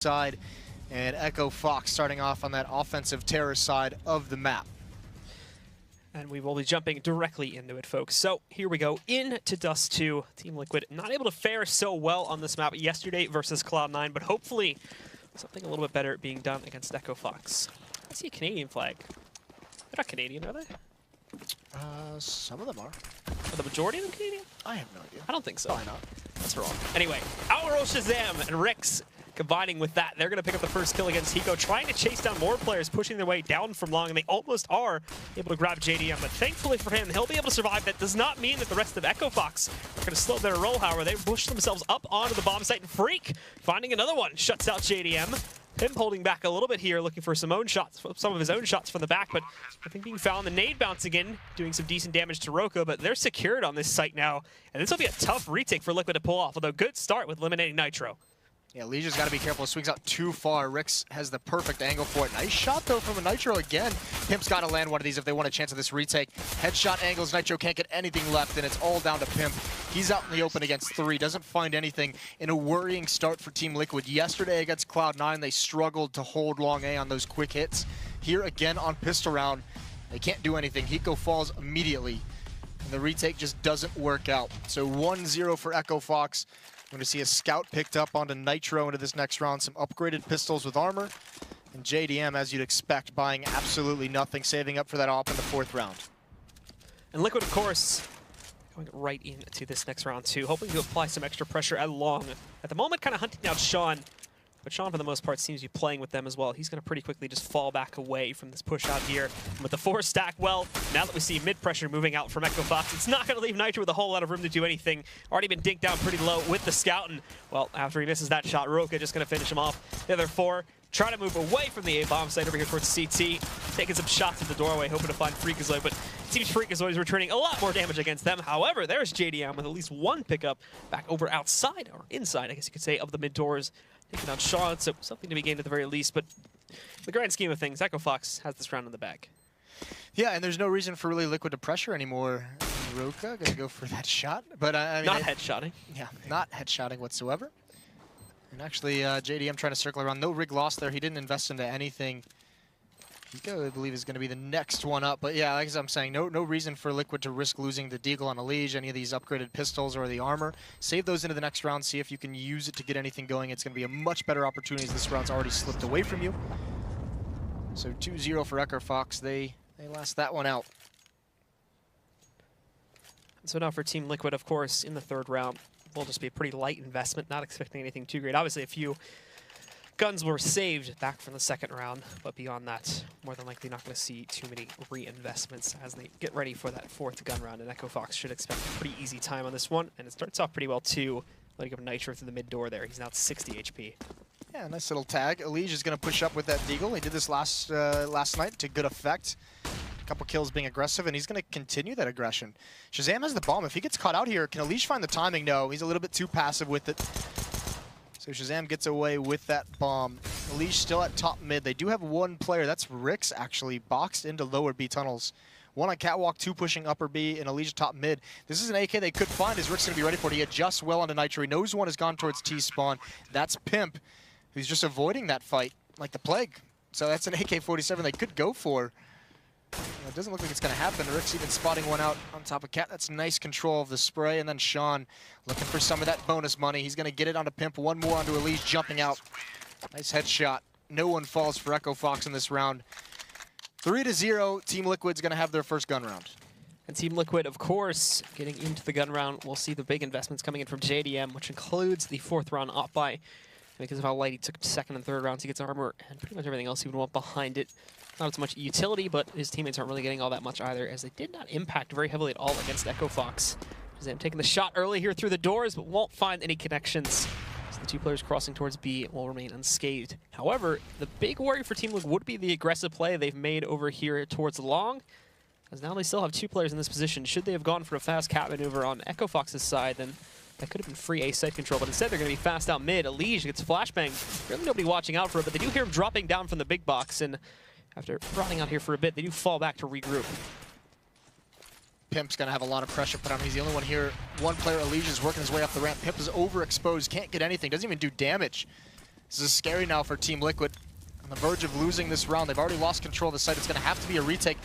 side, and EchoFox starting off on that offensive terror side of the map. And we will be jumping directly into it, folks. So here we go, into Dust2. Team Liquid not able to fare so well on this map yesterday versus Cloud9, but hopefully something a little bit better being done against EchoFox. I see a Canadian flag. They're not Canadian, are they? Some of them are. Are the majority of them Canadian? I have no idea. I don't think so. Probably not. That's wrong. Anyway, our Shazam and Rix combining with that. They're going to pick up the first kill against Hiko, trying to chase down more players, pushing their way down from long, and they almost are able to grab JDM, but thankfully for him, he'll be able to survive. That does not mean that the rest of EchoFox are going to slow their roll, however. They push themselves up onto the bomb site, and Freak, finding another one, shuts out JDM. Him holding back a little bit here, looking for some of his own shots from the back, but I think being found. The nade bouncing in, doing some decent damage to Roka, but they're secured on this site now, and this will be a tough retake for Liquid to pull off, although good start with eliminating Nitro. Yeah, Legion's got to be careful. Swings out too far. Rix has the perfect angle for it. Nice shot, though, from a Nitro again. Pimp's got to land one of these if they want a chance of this retake. Headshot angles. Nitro can't get anything left, and it's all down to Pimp. He's out in the open against 3. Doesn't find anything in a worrying start for Team Liquid. Yesterday against Cloud9, they struggled to hold long A on those quick hits. Here again on pistol round, they can't do anything. Hiko falls immediately, and the retake just doesn't work out. So 1-0 for EchoFox. We're going to see a scout picked up onto Nitro into this next round. Some upgraded pistols with armor. And JDM, as you'd expect, buying absolutely nothing, saving up for that op in the 4th round. And Liquid, of course, going right into this next round too, hoping to apply some extra pressure at long. At the moment, kind of hunting down Sean. But Sean, for the most part, seems to be playing with them as well. He's going to pretty quickly just fall back away from this push out here. And with the 4 stack, well, now that we see mid-pressure moving out from EchoFox, it's not going to leave Nitro with a whole lot of room to do anything. Already been dinked down pretty low with the scout. And, well, after he misses that shot, Roka just going to finish him off. The other 4 try to move away from the A-bomb site over here towards CT. Taking some shots at the doorway, hoping to find Freakazoid. But it seems Freakazoid is returning a lot more damage against them. However, there's JDM with at least 1 pickup back over outside, or inside, I guess you could say, of the mid-doors. Taking out Sean, so something to be gained at the very least. But in the grand scheme of things, EchoFox has this round in the bag. Yeah, and there's no reason for really Liquid to pressure anymore. Roka gonna go for that shot, but I mean, not headshotting. Yeah, not headshotting whatsoever. And actually, JDM trying to circle around. No rig lost there. He didn't invest into anything. Hiko, I believe, is going to be the next one up. But yeah, like I'm saying, no reason for Liquid to risk losing the Deagle on a Liege, any of these upgraded pistols or the armor. Save those into the next round, see if you can use it to get anything going. It's going to be a much better opportunity as this round's already slipped away from you. So 2-0 for EchoFox. They last that one out. So now for Team Liquid, of course, in the 3rd round, will just be a pretty light investment, not expecting anything too great. Obviously, a few guns were saved back from the 2nd round, but beyond that, more than likely not going to see too many reinvestments as they get ready for that 4th gun round. And EchoFox should expect a pretty easy time on this one, and it starts off pretty well too, letting up Nitro through the mid door there. He's now at 60 HP. Yeah, nice little tag. Elige is going to push up with that Deagle. He did this last night to good effect. A couple kills being aggressive, and he's going to continue that aggression. Shazam has the bomb. If he gets caught out here, can Elige find the timing? No, he's a little bit too passive with it. So Shazam gets away with that bomb. Elige still at top mid. They do have 1 player. That's Rix, actually, boxed into lower B tunnels. 1 on catwalk, 2 pushing upper B, and Elige top mid. This is an AK they could find as Rick's going to be ready for it. He adjusts well onto Nitro. He knows 1 has gone towards T-spawn. That's Pimp, who's just avoiding that fight like the plague. So that's an AK-47 they could go for. It doesn't look like it's going to happen. Rick's even spotting 1 out on top of Cat. That's nice control of the spray. And then Sean looking for some of that bonus money. He's going to get it onto Pimp. 1 more onto Elige, jumping out. Nice headshot. No one falls for EchoFox in this round. 3-0. Team Liquid's going to have their first gun round. And Team Liquid, of course, getting into the gun round. We'll see the big investments coming in from JDM, which includes the 4th round op buy. Because of how light he took 2nd and 3rd rounds, he gets armor and pretty much everything else he would want behind it. Not as much utility, but his teammates aren't really getting all that much either, as they did not impact very heavily at all against EchoFox. Shazam taking the shot early here through the doors, but won't find any connections. So the 2 players crossing towards B will remain unscathed. However, the big worry for Team Liquid would be the aggressive play they've made over here towards long, as now they still have 2 players in this position. Should they have gone for a fast cat maneuver on EchoFox's side, then that could have been free A site control, but instead they're going to be fast out mid. Elige gets flashbang. Really nobody watching out for it, but they do hear him dropping down from the big box, and after rotting out here for a bit, they do fall back to regroup. Pimp's going to have a lot of pressure put on him. He's the only one here. 1 player, Elige, is working his way up the ramp. Pimp is overexposed, can't get anything, doesn't even do damage. This is scary now for Team Liquid. On the verge of losing this round. They've already lost control of the site. It's going to have to be a retake.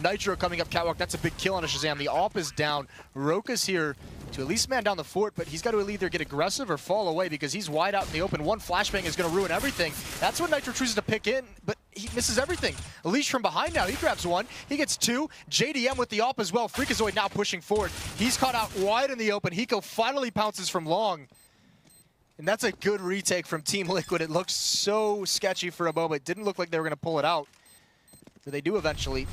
Nitro coming up catwalk. That's a big kill on a Shazam. The AWP is down. Roka's here to at least man down the fort, but he's got to either get aggressive or fall away because he's wide out in the open. One flashbang is going to ruin everything. That's what Nitro chooses to pick in, but he misses everything. Elish from behind now. He grabs one. He gets two. JDM with the AWP as well. Freakazoid now pushing forward. He's caught out wide in the open. Hiko finally pounces from long. And that's a good retake from Team Liquid. It looked so sketchy for a moment. It didn't look like they were going to pull it out. But they do eventually.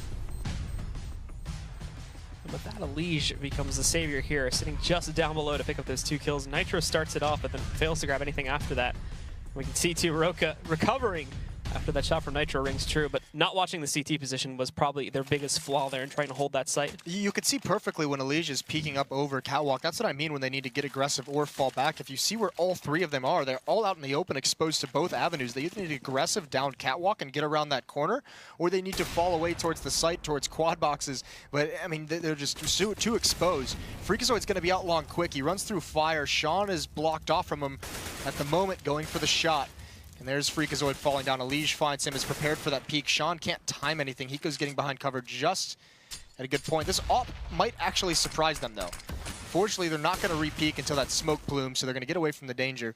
And with that, Elish becomes the savior here, sitting just down below to pick up those 2 kills. Nitro starts it off, but then fails to grab anything after that. We can see, too, Roka recovering after that shot from Nitro rings true, but not watching the CT position was probably their biggest flaw there in trying to hold that site. You could see perfectly when Elish is peeking up over catwalk. That's what I mean when they need to get aggressive or fall back. If you see where all 3 of them are, they're all out in the open, exposed to both avenues. They either need to aggressive down catwalk and get around that corner, or they need to fall away towards the site, towards quad boxes. But, I mean, they're just too exposed. Freakazoid's going to be out long quick. He runs through fire. Sean is blocked off from him at the moment, going for the shot. And there's Freakazoid falling down. Elish finds him, is prepared for that peek. Sean can't time anything. Hiko's getting behind cover just at a good point. This AWP might actually surprise them, though. Fortunately, they're not going to re-peek until that smoke plume, so they're going to get away from the danger.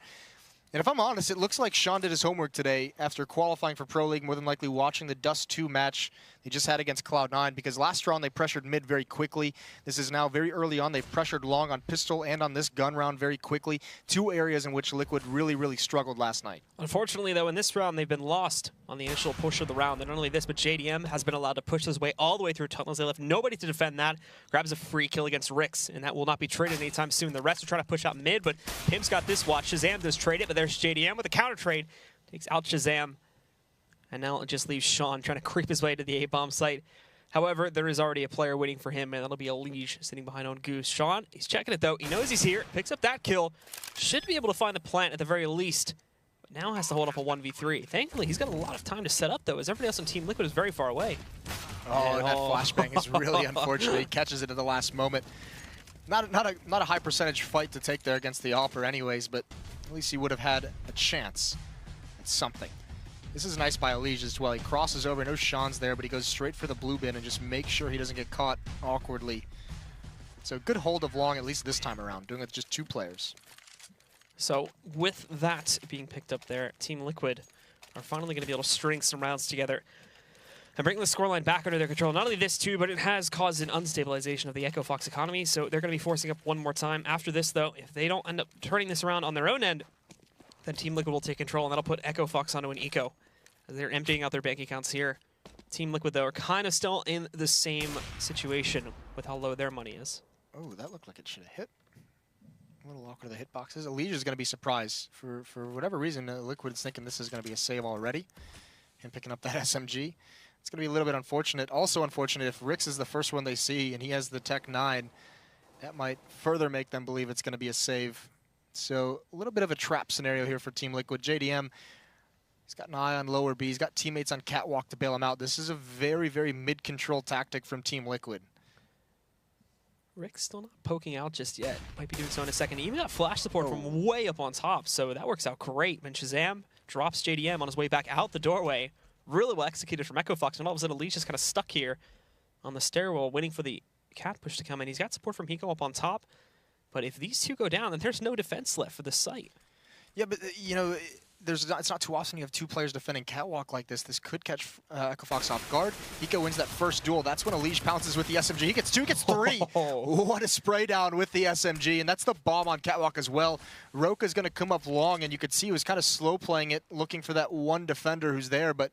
And if I'm honest, it looks like Sean did his homework today after qualifying for Pro League, more than likely watching the Dust2 match they just had against Cloud9, because last round they pressured mid very quickly. This is now very early on. They've pressured long on pistol and on this gun round very quickly. 2 areas in which Liquid really struggled last night. Unfortunately, though, in this round, they've been lost on the initial push of the round. And not only this, but JDM has been allowed to push his way all the way through tunnels. They left nobody to defend that. Grabs a free kill against Rix, and that will not be traded anytime soon. The rest are trying to push out mid, but Pimp's got this watch. Shazam does trade it, but there's JDM with a counter trade. Takes out Shazam. And now it just leaves Sean trying to creep his way to the A-bomb site. However, there is already a player waiting for him, and that'll be Elish sitting behind on Goose. Sean, he's checking it, though. He knows he's here. Picks up that kill. Should be able to find the plant at the very least. But now has to hold up a 1v3. Thankfully, he's got a lot of time to set up, though, as everybody else on Team Liquid is very far away. Oh, and that flashbang is really unfortunate. He catches it at the last moment. Not a high percentage fight to take there against the AWPer anyways, but at least he would have had a chance at something. This is nice by Elish as well. He crosses over, no Sean's there, but he goes straight for the blue bin and just makes sure he doesn't get caught awkwardly. So good hold of long, at least this time around, doing it with just 2 players. So with that being picked up there, Team Liquid are finally going to be able to string some rounds together and bring the scoreline back under their control. Not only this, too, but it has caused an unstabilization of the EchoFox economy, so they're going to be forcing up one more time. After this, though, if they don't end up turning this around on their own end, then Team Liquid will take control, and that'll put EchoFox onto an eco, as they're emptying out their bank accounts here. Team Liquid, though, are kind of still in the same situation with how low their money is. Oh, that looked like it should have hit. A little awkward, the hitboxes. Elish is going to be surprised. For whatever reason, Liquid's thinking this is going to be a save already. Him picking up that SMG. It's going to be a little bit unfortunate. Also unfortunate if Rix is the first one they see and he has the Tech 9. That might further make them believe it's going to be a save. So a little bit of a trap scenario here for Team Liquid. JDM, he's got an eye on lower B. He's got teammates on catwalk to bail him out. This is a very mid-control tactic from Team Liquid. Rick's still not poking out just yet. Might be doing so in a second. He even got flash support from way up on top, so that works out great. When Shazam drops JDM on his way back out the doorway, really well executed from EchoFox, and all of a sudden Elish just kind of stuck here on the stairwell waiting for the cat push to come in. He's got support from Hiko up on top, but if these 2 go down, then there's no defense left for the site. Yeah, but you know, it's not too often you have 2 players defending catwalk like this. This could catch EchoFox off guard. Hiko wins that first duel. That's when Elish pounces with the SMG. He gets 2, he gets 3. What a spray down with the SMG, and that's the bomb on catwalk as well. Roka's going to come up long, and you could see he was kind of slow playing it, looking for that one defender who's there, but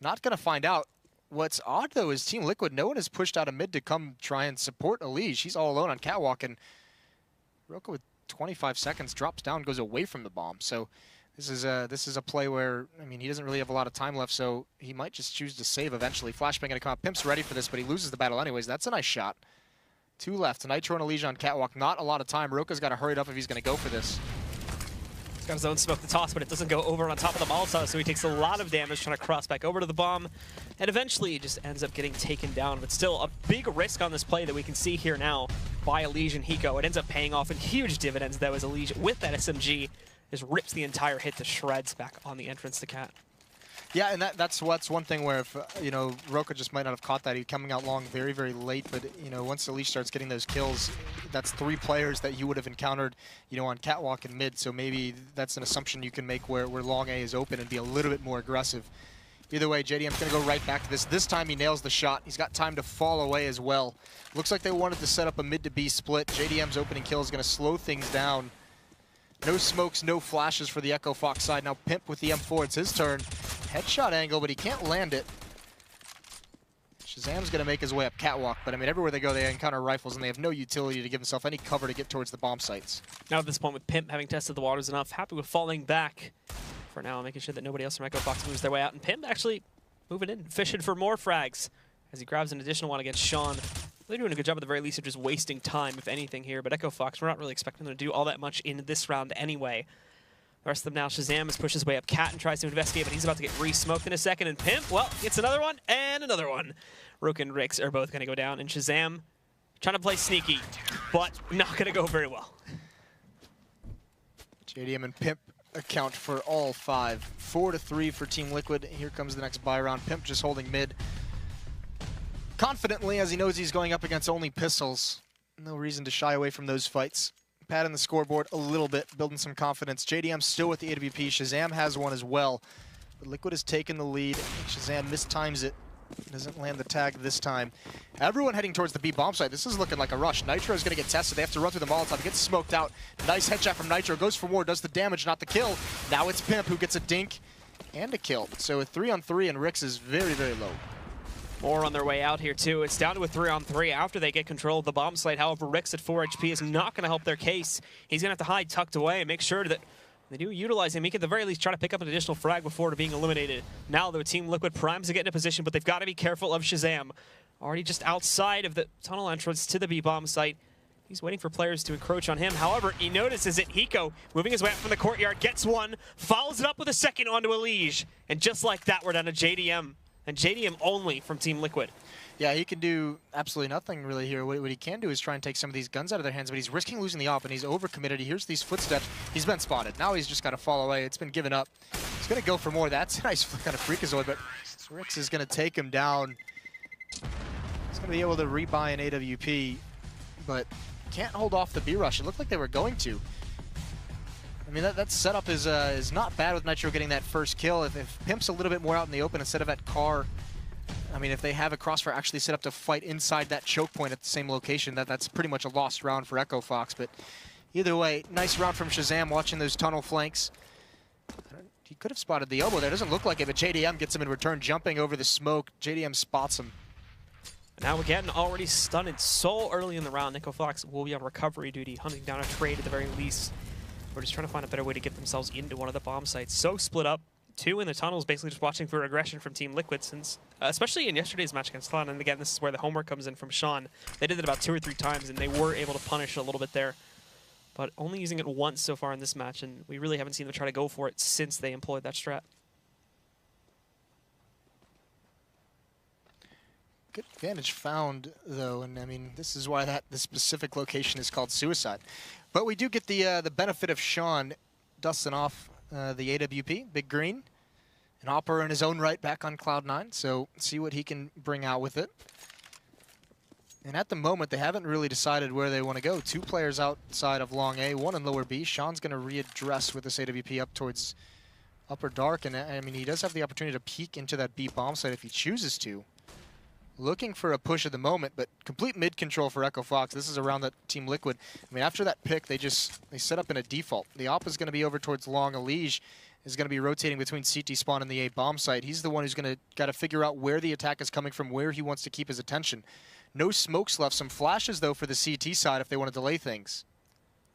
not going to find out. What's odd, though, is Team Liquid, no one has pushed out a mid to come try and support Elish. He's all alone on catwalk, and Roka with 25 seconds drops down, goes away from the bomb. So this is a play where, I mean, he doesn't really have a lot of time left, so he might just choose to save eventually. Flashbang going to come up. Pimp's ready for this, but he loses the battle anyways. That's a nice shot. 2 left. Nitro and Elish on catwalk. Not a lot of time. Roka's got to hurry it up if he's going to go for this. He's got his own smoke to toss, but it doesn't go over on top of the Molotov, so he takes a lot of damage trying to cross back over to the bomb, and eventually he just ends up getting taken down. But still, a big risk on this play that we can see here now by Elish and Hiko. It ends up paying off in huge dividends, though, as Elish, with that SMG, just rips the entire hit to shreds back on the entrance to Cat. Yeah, and that's one thing where if, you know, Roka just might not have caught that. He's coming out long very, very late, but, you know, once Elish starts getting those kills, that's 3 players that you would have encountered, you know, on Catwalk and mid, so maybe that's an assumption you can make where long A is open and be a little bit more aggressive. Either way, JDM's going to go right back to this. This time he nails the shot. He's got time to fall away as well. Looks like they wanted to set up a mid to B split. JDM's opening kill is going to slow things down. No smokes, no flashes for the EchoFox side. Now Pimp with the M4, it's his turn. Headshot angle, but he can't land it. Shazam's going to make his way up Catwalk, but I mean, everywhere they go, they encounter rifles, and they have no utility to give himself any cover to get towards the bomb sites. Now at this point, with Pimp having tested the waters enough, happy with falling back for now, making sure that nobody else from EchoFox moves their way out. And Pimp actually moving in, fishing for more frags as he grabs an additional one against Sean. They're doing a good job at the very least of just wasting time, if anything, here. But EchoFox, we're not really expecting them to do all that much in this round anyway. The rest of them now, Shazam has pushed his way up. Cat and tries to investigate, but he's about to get re-smoked in a second. And Pimp, well, gets another one and another one. Rook and Rix are both going to go down. And Shazam trying to play sneaky, but not going to go very well. JDM and Pimp account for all 5. 4-3 for Team Liquid. Here comes the next buy round. Pimp just holding mid confidently as he knows he's going up against only pistols. No reason to shy away from those fights. Padding the scoreboard a little bit, building some confidence. JDM still with the AWP. Shazam has one as well. But Liquid has taken the lead. Shazam mistimes it. Doesn't land the tag this time. Everyone heading towards the B bomb site. This is looking like a rush. Nitro is going to get tested. They have to run through the Molotov. He gets smoked out. Nice headshot from Nitro. Goes for more. Does the damage, not the kill. Now it's Pimp who gets a dink and a kill. So a 3-on-3, and Rix is very, very low. More on their way out here, too. It's down to a 3-on-3 after they get control of the bomb site. However, Rix at 4 HP is not going to help their case. He's going to have to hide tucked away and make sure that they do utilize him. He can at the very least try to pick up an additional frag before being eliminated. Now, though, Team Liquid primes to get in a position, but they've got to be careful of Shazam. Already just outside of the tunnel entrance to the B bomb site. He's waiting for players to encroach on him. However, he notices it. Hiko moving his way up from the courtyard, gets one, follows it up with a second onto Elige. And just like that, we're down to JDM. And JDM only from Team Liquid. Yeah, he can do absolutely nothing really here. What he can do is try and take some of these guns out of their hands, but he's risking losing the op, and he's overcommitted. He hears these footsteps. He's been spotted. Now he's just got to fall away. It's been given up. He's going to go for more. That's a nice kind of freakazoid, but Rix is going to take him down. He's going to be able to rebuy an AWP, but can't hold off the B rush. It looked like they were going to. I mean, that setup is not bad with Nitro getting that first kill. If Pimp's a little bit more out in the open instead of at car, I mean, if they have a Crossfire actually set up to fight inside that choke point at the same location, that's pretty much a lost round for EchoFox. But either way, nice round from Shazam watching those tunnel flanks. He could have spotted the elbow there. Doesn't look like it, but JDM gets him in return, jumping over the smoke. JDM spots him. Now again, already stunned so early in the round. EchoFox will be on recovery duty, hunting down a trade at the very least. We're just trying to find a better way to get themselves into one of the bomb sites. So split up. 2 in the tunnels, basically just watching for aggression from Team Liquid, since, especially in yesterday's match against Cloud. And again, this is where the homework comes in from Sean. They did it about 2 or 3 times, and they were able to punish a little bit there. But only using it once so far in this match, and we really haven't seen them try to go for it since they employed that strat. Good advantage found, though, and I mean, this is why this specific location is called Suicide. But we do get the benefit of Sean dusting off the AWP, Big Green, an opera in his own right back on Cloud9, so see what he can bring out with it. And at the moment, they haven't really decided where they want to go. 2 players outside of long A, 1 in lower B. Sean's going to readdress with this AWP up towards upper dark, and I mean, he does have the opportunity to peek into that B bomb site if he chooses to. Looking for a push at the moment, but complete mid control for EchoFox. This is around that Team Liquid. I mean, after that pick, they set up in a default. The op is going to be over towards long. Elige is going to be rotating between CT spawn and the A bomb site. He's the one who's going to got to figure out where the attack is coming from, where he wants to keep his attention. No smokes left. Some flashes, though, for the CT side if they want to delay things.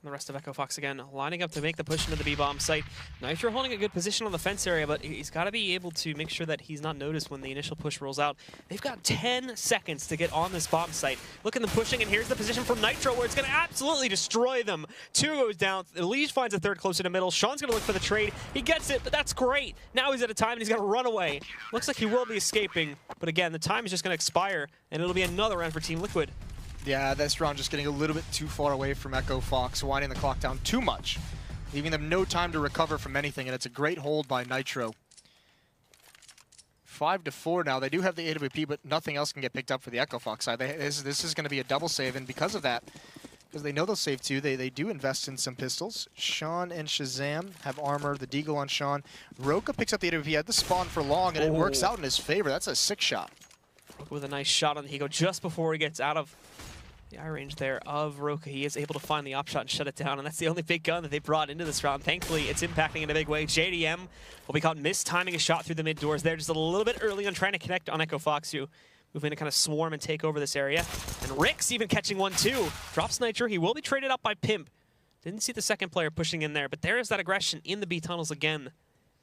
The rest of EchoFox again lining up to make the push into the B-bomb site. Nitro holding a good position on the fence area, but he's got to be able to make sure that he's not noticed when the initial push rolls out. They've got 10 seconds to get on this bomb site. Look at them pushing, and here's the position from Nitro where it's going to absolutely destroy them. 2 goes down. Elige finds a 3rd closer to middle. Sean's going to look for the trade. He gets it, but that's great. Now he's at a time, and he's got to run away. Looks like he will be escaping, but again, the time is just going to expire, and it'll be another round for Team Liquid. Yeah, this round just getting a little bit too far away from EchoFox, winding the clock down too much. leaving them no time to recover from anything, and it's a great hold by Nitro. 5-4 now. They do have the AWP, but nothing else can get picked up for the EchoFox side. This is going to be a double save, and because of that, because they know they'll save two, they do invest in some pistols. Sean and Shazam have armor, the Deagle on Sean. Roka picks up the AWP, had the spawn for long, and it works out in his favor. That's a 6 shot. With a nice shot on the Higo just before he gets out of the eye range there of Roka. He is able to find the op shot and shut it down, and that's the only big gun that they brought into this round. Thankfully, it's impacting in a big way. JDM will be caught mistiming a shot through the mid doors there, just a little bit early on trying to connect on EchoFox, who move in to kind of swarm and take over this area. And Rick's even catching one too. Drops Nitro. He will be traded up by Pimp. Didn't see the second player pushing in there, but there is that aggression in the B tunnels again.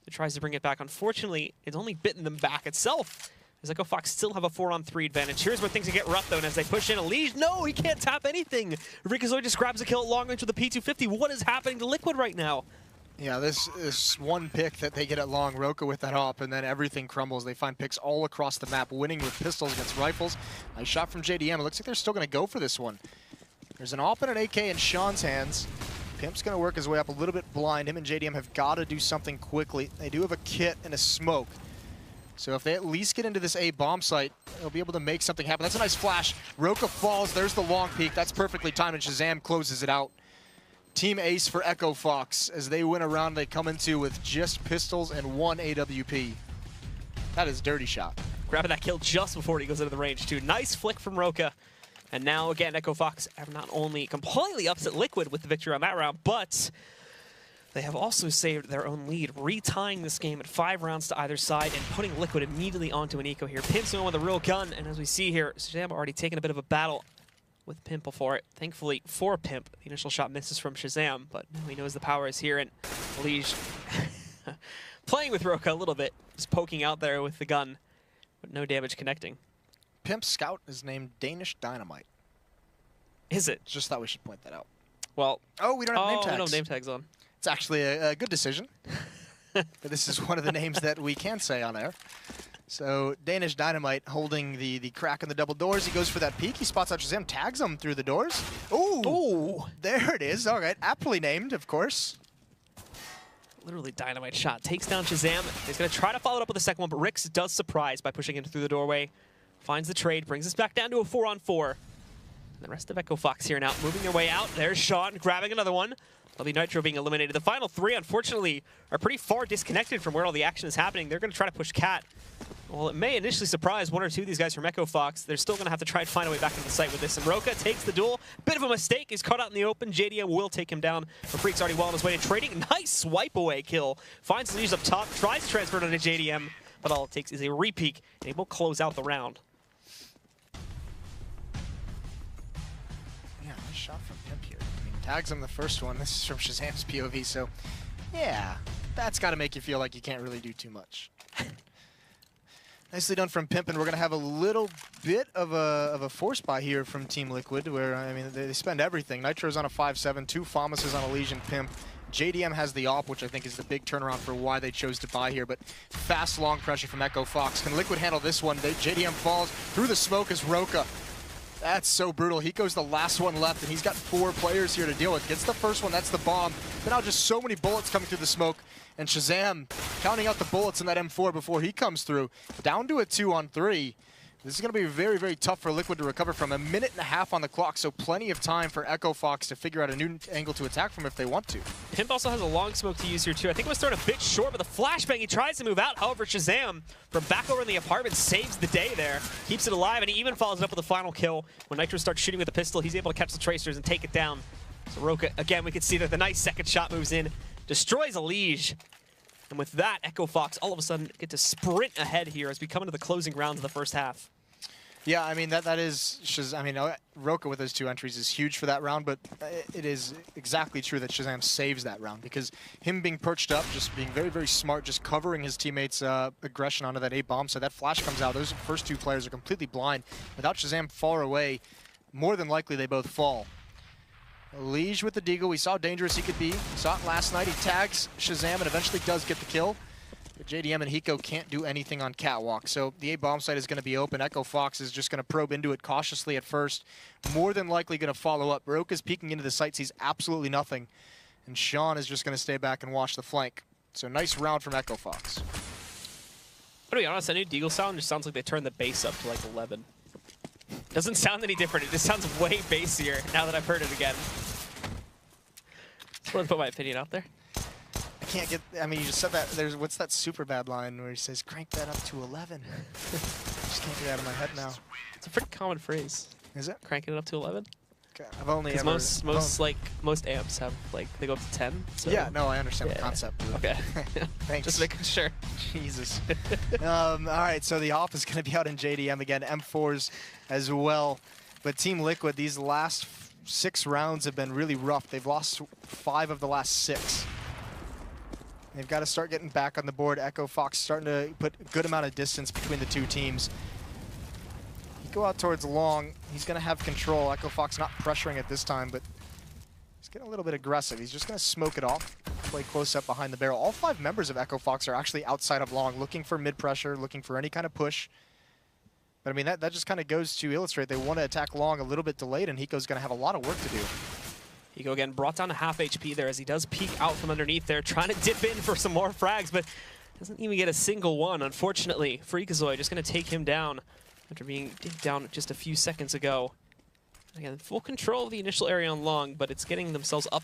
It tries to bring it back. Unfortunately, it's only bitten them back itself. As EchoFox still have a 4-on-3 advantage. Here's where things get rough, though, and as they push in, Elige, no, he can't tap anything. Rikazoid just grabs a kill at long range with the P250. What is happening to Liquid right now? Yeah, this one pick that they get at long, Roka with that op, and then everything crumbles. They find picks all across the map, winning with pistols against rifles. Nice shot from JDM. It looks like they're still going to go for this one. There's an op and an AK in Sean's hands. Pimp's going to work his way up a little bit blind. Him and JDM have got to do something quickly. They do have a kit and a smoke. So if they at least get into this A bomb site, they'll be able to make something happen. That's a nice flash. Roka falls. There's the long peek. That's perfectly timed, and Shazam closes it out. Team ace for EchoFox. As they win a round, they come into with just pistols and 1 AWP. That is a dirty shot. Grabbing that kill just before he goes into the range, too. Nice flick from Roka. And now, again, EchoFox have not only completely upset Liquid with the victory on that round, but they have also saved their own lead, retying this game at 5 rounds to either side and putting Liquid immediately onto an eco here. Pimp's the one with a real gun, and as we see here, Shazam already taken a bit of a battle with Pimp before it. Thankfully for Pimp, the initial shot misses from Shazam, but now he knows the power is here, and Elige playing with Roka a little bit, just poking out there with the gun, but no damage connecting. Pimp's scout is named Danish Dynamite. Is it? Just thought we should point that out. Well, we don't have name tags. We don't have name tags on. It's actually a good decision. But this is one of the names that we can say on air. So Danish Dynamite holding the crack in the double doors. He goes for that peek. He spots out Shazam, tags him through the doors. Ooh, there it is. All right, aptly named, of course. Literally dynamite shot. Takes down Shazam. He's going to try to follow it up with a second one, but Rix does surprise by pushing him through the doorway. Finds the trade, brings us back down to a 4-on-4. And the rest of EchoFox here now moving their way out. There's Sean grabbing another one. Lovely Nitro being eliminated. The final 3, unfortunately, are pretty far disconnected from where all the action is happening. They're going to try to push Cat. Well, it may initially surprise 1 or 2 of these guys from EchoFox. They're still going to have to try and find a way back into the site with this. And Roka takes the duel. Bit of a mistake. He's caught out in the open. JDM will take him down. But Freak's already well on his way to trading. Nice swipe away kill. Finds Elige up top. Tries to transfer it onto JDM. But all it takes is a re-peek. And he will close out the round. Yeah, nice shot from Pimp here. I mean, tags him the first one. This is from Shazam's POV. So, yeah, that's got to make you feel like you can't really do too much. Nicely done from Pimp, and we're going to have a little bit of a force buy here from Team Liquid, where, I mean, they spend everything. Nitro's on a 5-7, 2 Famas on a Legion Pimp. JDM has the op, which I think is the big turnaround for why they chose to buy here, but fast, long pressure from EchoFox. Can Liquid handle this one? JDM falls through the smoke as Roka. That's so brutal. He goes the last one left, and he's got 4 players here to deal with. Gets the first one, that's the bomb. But now just so many bullets coming through the smoke. And Shazam counting out the bullets in that M4 before he comes through. Down to a 2-on-3. This is going to be very, very tough for Liquid to recover from. 1.5 minutes on the clock, so plenty of time for EchoFox to figure out a new angle to attack from if they want to. Pimp also has a long smoke to use here, too. I think it was thrown a bit short, but the flashbang, he tries to move out. However, Shazam, from back over in the apartment, saves the day there. Keeps it alive, and he even follows it up with a final kill. When Nitro starts shooting with the pistol, he's able to catch the tracers and take it down. So Roka, again, we can see that the nice second shot moves in, destroys Elige. And with that, EchoFox all of a sudden get to sprint ahead here as we come into the closing rounds of the first half. Yeah, I mean, that is, I mean, Roka with those 2 entries is huge for that round, but it is exactly true that Shazam saves that round, because him being perched up, just being very, very smart, just covering his teammates' aggression onto that A bomb, so that flash comes out. Those first 2 players are completely blind. Without Shazam far away, more than likely they both fall. Elige with the deagle, we saw how dangerous he could be. Saw it last night. He tags Shazam and eventually does get the kill. But JDM and Hiko can't do anything on Catwalk, so the A bomb site is going to be open. EchoFox is just going to probe into it cautiously at first. More than likely going to follow up. Roka's peeking into the site, sees absolutely nothing. And Sean is just going to stay back and watch the flank. So nice round from EchoFox. To be honest, that new Deagle sound just sounds like they turned the bass up to like 11. Doesn't sound any different. It just sounds way bassier now that I've heard it again. Just wanted to put my opinion out there. I can't get, I mean, you just said that, what's that super bad line where he says, crank that up to 11? I just can't get it out of my head now. It's a pretty common phrase. Is it? Cranking it up to 11? Okay. I've only ever... most amps have, like, they go up to 10. So yeah, no, I understand the concept. Okay. Thanks. Just making sure. Jesus. All right, so the off is going to be out in JDM again, M4s as well. But Team Liquid, these last 6 rounds have been really rough. They've lost 5 of the last 6. They've got to start getting back on the board. EchoFox starting to put a good amount of distance between the two teams. Go out towards long. He's going to have control. EchoFox not pressuring at this time, but he's getting a little bit aggressive. He's just going to smoke it off, play close up behind the barrel. All 5 members of EchoFox are actually outside of long, looking for mid-pressure, looking for any kind of push. But I mean, that just kind of goes to illustrate they want to attack long a little bit delayed, and Hiko's going to have a lot of work to do. Hiko again brought down to half HP there as he does peek out from underneath there, trying to dip in for some more frags, but doesn't even get a single one. Unfortunately, Freakazoid just going to take him down after being digged down just a few seconds ago. Again, full control of the initial area on long, but it's getting themselves up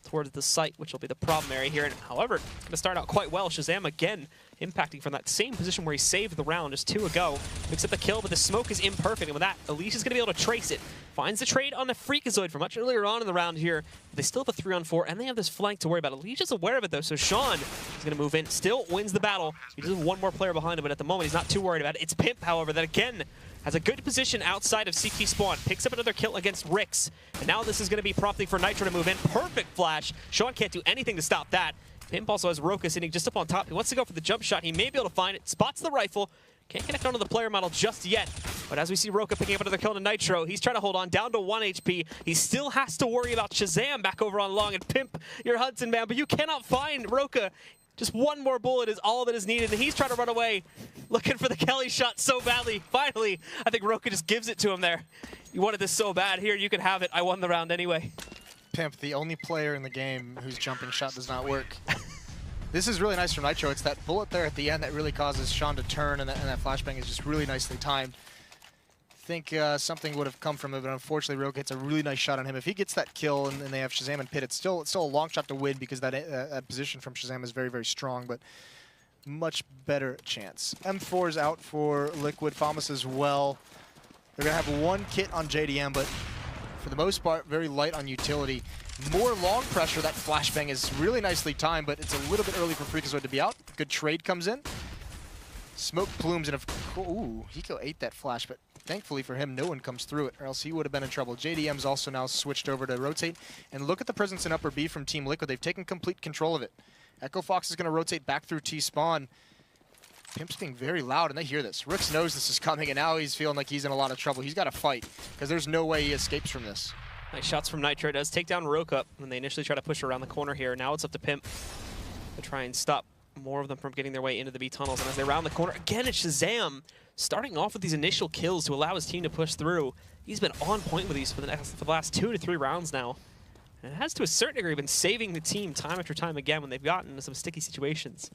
towards the site, which will be the problem area here. And however, it's going to start out quite well. Shazam again impacting from that same position where he saved the round just 2 ago. Picks up the kill, but the smoke is imperfect. And with that, Elise is going to be able to trace it. Finds the trade on the Freakazoid from much earlier on in the round here. But they still have a 3-on-4, and they have this flank to worry about. Elise is aware of it, though, so Sean is going to move in. Still wins the battle. He does have 1 more player behind him, but at the moment, he's not too worried about it. It's Pimp, however, that again has a good position outside of CT spawn. Picks up another kill against Rix. And now this is going to be prompting for Nitro to move in. Perfect flash. Sean can't do anything to stop that. Pimp also has Roka sitting just up on top. He wants to go for the jump shot. He may be able to find it. Spots the rifle. Can't connect onto the player model just yet. But as we see Roka picking up another kill to Nitro, he's trying to hold on down to 1 HP. He still has to worry about Shazam back over on long. And Pimp, you're Hudson, man. But you cannot find Roka. Just 1 more bullet is all that is needed. And he's trying to run away, looking for the Kelly shot so badly. Finally, I think Roka just gives it to him there. You wanted this so bad. Here, you can have it. I won the round anyway. Pimp, the only player in the game whose jumping shot does not work. This is really nice from Nitro. It's that bullet there at the end that really causes Sean to turn, and that flashbang is just really nicely timed. I think something would have come from it, but unfortunately Roka hits a really nice shot on him. If he gets that kill and they have Shazam and Pit, it's still a long shot to win because that position from Shazam is very, very strong, but much better chance. M4's out for Liquid, Famas as well. They're going to have 1 kit on JDM, but for the most part, very light on utility. More long pressure. That flashbang is really nicely timed, but it's a little bit early for Freakazoid to be out. Good trade comes in. Smoke plumes, and ooh, Hiko ate that flash, but thankfully for him, no one comes through it, or else he would have been in trouble. JDM's also now switched over to rotate, and look at the presence in upper B from Team Liquid. They've taken complete control of it. EchoFox is going to rotate back through T-spawn. Pimp's being very loud, and they hear this. Rix knows this is coming, and now he's feeling like he's in a lot of trouble. He's got to fight, because there's no way he escapes from this. Nice shots from Nitro. Does take down Roka when they initially try to push around the corner here. Now it's up to Pimp to try and stop more of them from getting their way into the B tunnels. And as they round the corner, again, it's Shazam starting off with these initial kills to allow his team to push through. He's been on point with these for the last 2 to 3 rounds now. And it has, to a certain degree, been saving the team time after time again when they've gotten into some sticky situations.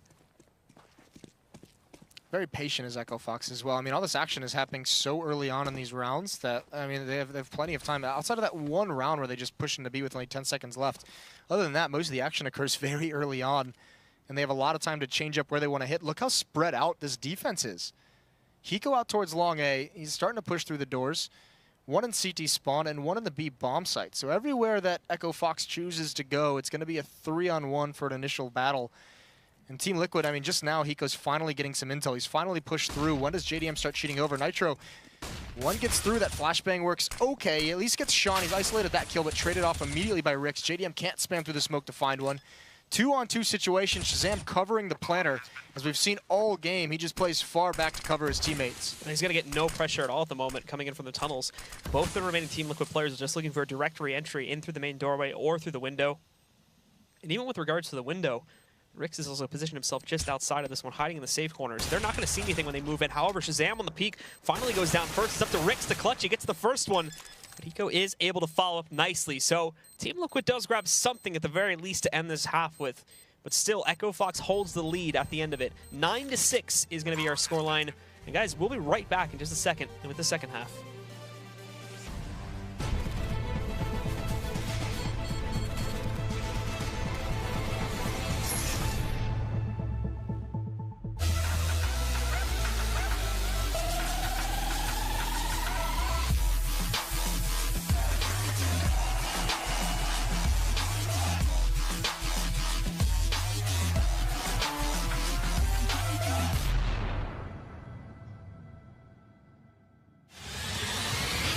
Very patient is EchoFox as well. I mean, all this action is happening so early on in these rounds that, I mean, they have plenty of time. Outside of that 1 round where they just push into B with only 10 seconds left, other than that, most of the action occurs very early on, and they have a lot of time to change up where they want to hit. Look how spread out this defense is. Hiko out towards long A. He's starting to push through the doors. 1 in CT spawn and 1 in the B bomb site. So everywhere that EchoFox chooses to go, it's going to be a 3-on-1 for an initial battle. And Team Liquid, I mean, just now, Hiko's finally getting some intel. He's finally pushed through. When does JDM start cheating over? Nitro, 1 gets through. That flashbang works okay. He at least gets Sean. He's isolated that kill, but traded off immediately by Rix. JDM can't spam through the smoke to find one. 2-on-2 situation. Shazam covering the planter. As we've seen all game, he just plays far back to cover his teammates. And he's going to get no pressure at all at the moment coming in from the tunnels. Both the remaining Team Liquid players are just looking for a direct re-entry in through the main doorway or through the window. And even with regards to the window, Rix has also positioned himself just outside of this one, hiding in the safe corners. They're not going to see anything when they move in. However, Shazam on the peak finally goes down first. It's up to Rix to clutch. He gets the first one. But Eco is able to follow up nicely, so Team Liquid does grab something at the very least to end this half with. But still, EchoFox holds the lead at the end of it. 9-6 is going to be our scoreline. And guys, we'll be right back in just a second with the second half.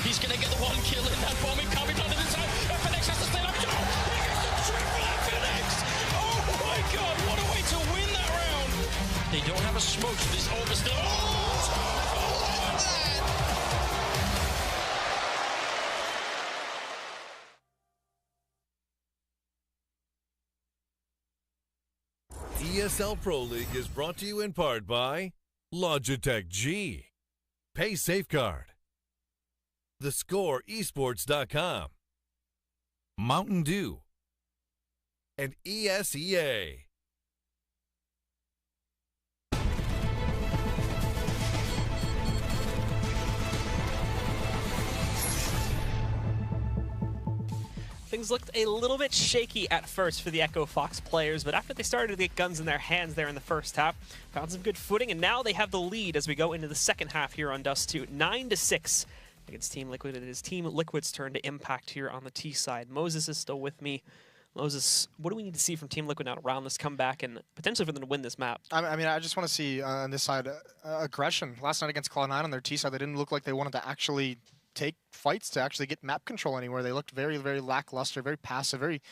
He's gonna get the one kill in that bomb. It can't be done to this side. FNX has to stay up. He gets the triple FNX. Oh my god, what a way to win that round. They don't have a smoke, so this over still. ESL Pro League is brought to you in part by Logitech G, Pay Safeguard, TheScoreEsports.com, Mountain Dew, and ESEA. Things looked a little bit shaky at first for the EchoFox players, but after they started to get guns in their hands there in the first half, found some good footing, and now they have the lead as we go into the second half here on Dust2. 9-6 against Team Liquid. It is Team Liquid's turn to impact here on the T side. Moses is still with me. Moses, what do we need to see from Team Liquid now to round this comeback and potentially for them to win this map? I mean, I just want to see on this side aggression. Last night against Cloud9 on their T side, they didn't look like they wanted to actually take fights to actually get map control anywhere. They looked very, very lackluster, very passive, very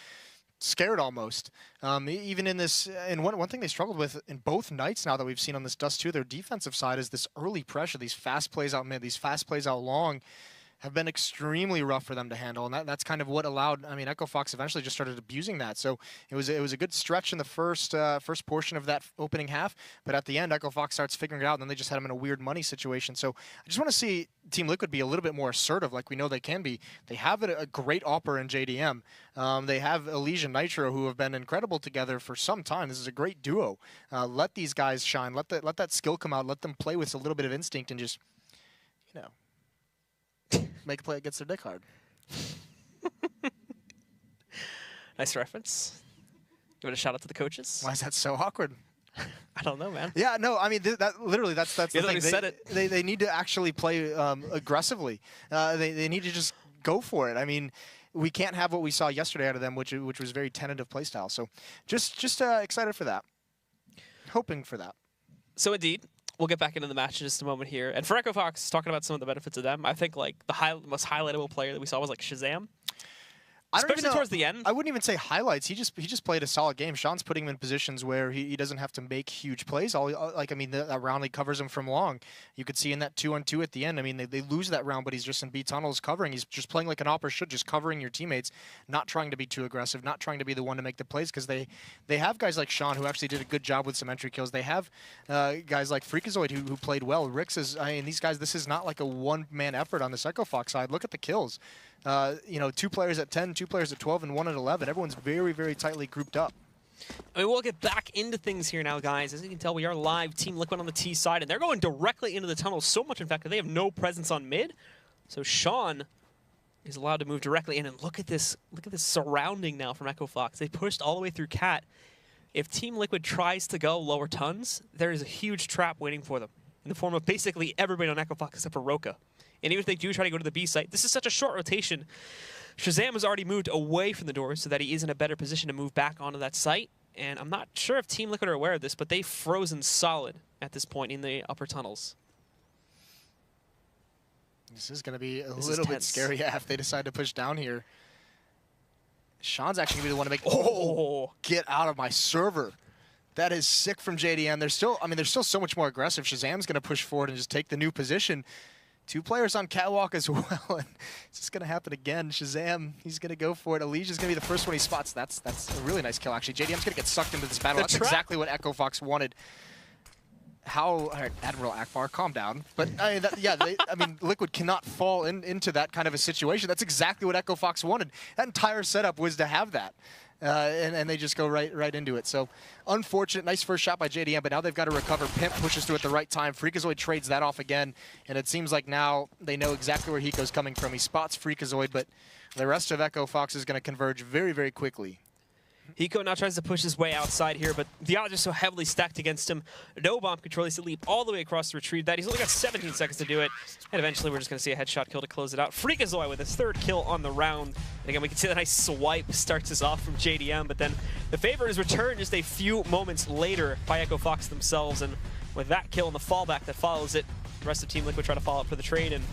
scared almost. Even in this, and one thing they struggled with in both nights now that we've seen on this Dust2, their defensive side is this early pressure, these fast plays out mid, these fast plays out long, have been extremely rough for them to handle, and that's kind of what allowed. I mean, EchoFox eventually just started abusing that. So it was a good stretch in the first portion of that opening half, but at the end, EchoFox starts figuring it out, and then they just had them in a weird money situation. So I just want to see Team Liquid be a little bit more assertive, like we know they can be. They have a great AWPer in JDM. They have Elysia and Nitro, who have been incredible together for some time. This is a great duo. Let these guys shine. Let that skill come out. Let them play with a little bit of instinct and just, you know, make a play against their dick hard. Nice reference. Give it a shout out to the coaches. Why is that so awkward? I don't know, man. Yeah, no, I mean, that literally, that's the thing. Said it. They need to actually play aggressively. They need to just go for it. I mean, we can't have what we saw yesterday out of them, which was very tentative playstyle. So just excited for that. Hoping for that. So indeed, we'll get back into the match in just a moment here. And for EchoFox, talking about some of the benefits of them, I think like the most highlightable player that we saw was like Shazam. Especially towards the end. I wouldn't even say highlights. He just played a solid game. Sean's putting him in positions where he doesn't have to make huge plays. That round he covers him from long. You could see in that 2-on-2 at the end. I mean, they lose that round, but he's just in B tunnels covering. He's just playing like an AWPer should, just covering your teammates, not trying to be too aggressive, not trying to be the one to make the plays, because they have guys like Sean who actually did a good job with some entry kills. They have guys like Freakazoid who played well. Rix is, I mean, these guys, this is not like a one-man effort on the EchoFox side. Look at the kills. You know, 2 players at 10, 2 players at 12, and 1 at 11. Everyone's very, very tightly grouped up. I mean, we'll get back into things here now, guys. As you can tell, we are live. Team Liquid on the T side, and they're going directly into the tunnel. So much, in fact, that they have no presence on mid. So Sean is allowed to move directly in, and look at this surrounding now from EchoFox. They pushed all the way through Cat. If Team Liquid tries to go lower tons, there is a huge trap waiting for them in the form of basically everybody on EchoFox except for Roka. And even if they do try to go to the B site, this is such a short rotation. Shazam has already moved away from the door so that he is in a better position to move back onto that site. And I'm not sure if Team Liquid are aware of this, but they've frozen solid at this point in the upper tunnels. This is going to be a little bit scary if they decide to push down here. Sean's actually going to be the one to make... Oh, get out of my server. That is sick from JDM. They're still so much more aggressive. Shazam's going to push forward and just take the new position. 2 players on catwalk as well, and it's just going to happen again. Shazam, he's going to go for it. Elisia's going to be the first one he spots. That's a really nice kill, actually. JDM's going to get sucked into this battle. That's exactly what EchoFox wanted. how Admiral Akbar, calm down. But yeah, I mean, Liquid cannot fall into that kind of a situation. That's exactly what EchoFox wanted. That entire setup was to have that. And they just go right into it. So unfortunate. Nice first shot by JDM, but now they've got to recover. Pimp pushes through at the right time. Freakazoid trades that off again, and it seems like now they know exactly where Hiko's coming from. He spots Freakazoid, but the rest of EchoFox is going to converge very, very quickly. Hiko now tries to push his way outside here, but the odds are so heavily stacked against him. No bomb control. He has to leap all the way across to retrieve that. He's only got 17 seconds to do it, and eventually we're just going to see a headshot kill to close it out. Freakazoid with his 3rd kill on the round. And again, we can see the nice swipe starts us off from JDM, but then the favor is returned just a few moments later by EchoFox themselves, and with that kill and the fallback that follows it, the rest of Team Liquid try to follow up for the trade, and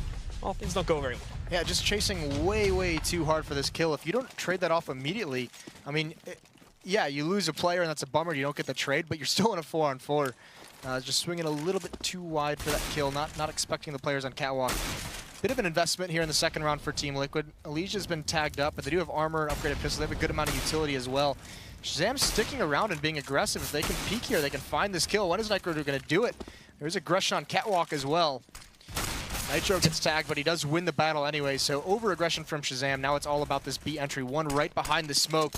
well, things don't go very well. Yeah, just chasing way, way too hard for this kill. If you don't trade that off immediately, I mean, yeah, you lose a player, and that's a bummer. You don't get the trade, but you're still in a 4-on-4. Just swinging a little bit too wide for that kill, not expecting the players on Catwalk. Bit of an investment here in the 2nd round for Team Liquid. Alicia's been tagged up, but they do have armor and upgraded pistol. They have a good amount of utility as well. Shazam's sticking around and being aggressive. If they can peek here, they can find this kill. When is Nitro going to do it? There's aggression on Catwalk as well. Nitro gets tagged, but he does win the battle anyway, so over-aggression from Shazam. Now it's all about this B entry. One right behind the smoke.